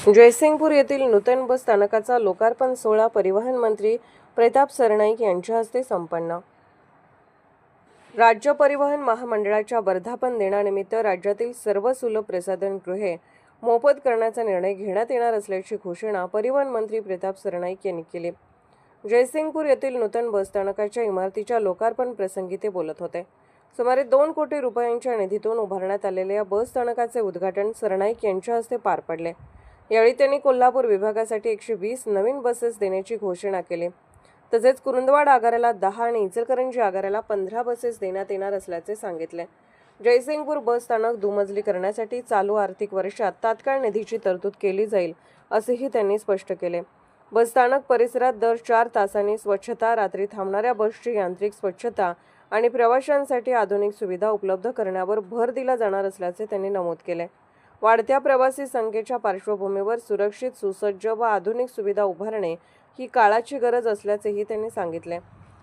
जयसिंगपूर येथील नूतन बस स्थानकाचा लोकार्पण सोहळा परिवहन मंत्री प्रताप सरनाईक यांच्या हस्ते संपन्न। राज्य परिवहन महामंडळाच्या वर्धापन दिनानिमित्त राज्यातील सर्व सुलभ प्रसाधनगृहे मोफत करण्याचा निर्णय घेण्यात येणार असल्याची घोषणा परिवहन मंत्री प्रताप सरनाईक यांनी केली। जयसिंगपूर येथील नूतन बस स्थानकाच्या इमारतीच्या लोकार्पण प्रसंगी ते बोलत होते। सुमारे 2 कोटी रुपयांच्या निधीतून उभारण्यात आलेल्या या बस स्थानकाचे उद्घाटन सरनाईक यांच्या हस्ते पार पडले। यावेळी त्यांनी कोल्हापूर विभागासाठी 120 नवीन बसेस देण्याची घोषणा केली। तसेच कुरुंदवाड आगाराला 10 आणि इचलकरंजी आगाराला 15 बसेस देण्यात येणार असल्याचे सांगितले। जयसिंगपूर बस स्थानक दुमजली करण्यासाठी चालू आर्थिक वर्षात तात्काळ निधीची तरतूद केली जाईल असेही त्यांनी स्पष्ट केले। बस स्थानक परिसरात दर 4 तासांनी स्वच्छता, रात्री थांबणाऱ्या बसची यांत्रिक स्वच्छता आणि प्रवाशांसाठी आधुनिक सुविधा उपलब्ध करण्यावर भर दिला जाणार असल्याचे त्यांनी नमूद केले। वाढत्या प्रवासी संख्येच्या पार्श्वभूमीवर सुरक्षित, सुसज्ज व आधुनिक सुविधा उभारणे ही काळाची गरज असल्याचेही त्यांनी सांगितले।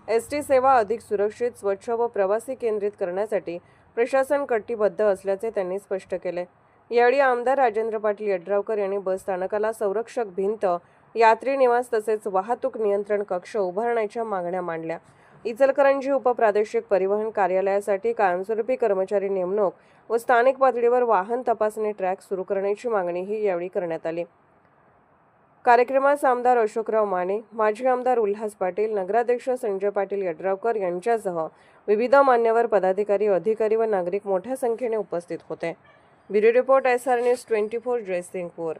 एसटी सेवा अधिक सुरक्षित, स्वच्छ व प्रवासी केंद्रित करण्यासाठी प्रशासन कटिबद्ध असल्याचे त्यांनी स्पष्ट केले। यावेळी आमदार राजेंद्र पाटील यड्रावकर यांनी बस स्थानकाला संरक्षक भिंत, यात्री निवास तसेच वाहतूक नियंत्रण कक्ष उभारण्याच्या मागण्या मांडल्या। इचलकरंजी उपप्रादेशिक परिवहन कार्यालयासाठी कायमस्वरूपी कर्मचारी नेमणूक व स्थानिक पातळीवर वाहन तपासणी ट्रॅक सुरू करण्याची मागणीही यावेळी करण्यात आली। कार्यक्रमास आमदार अशोकराव माने, माजी आमदार उल्हास पाटील, नगराध्यक्ष संजय पाटील यड्रावकर यांच्यासह विविध मान्यवर पदाधिकारी, अधिकारी व नागरिक मोठ्या संख्येने उपस्थित होते। Bureau report SR News 24 Jaysingpur.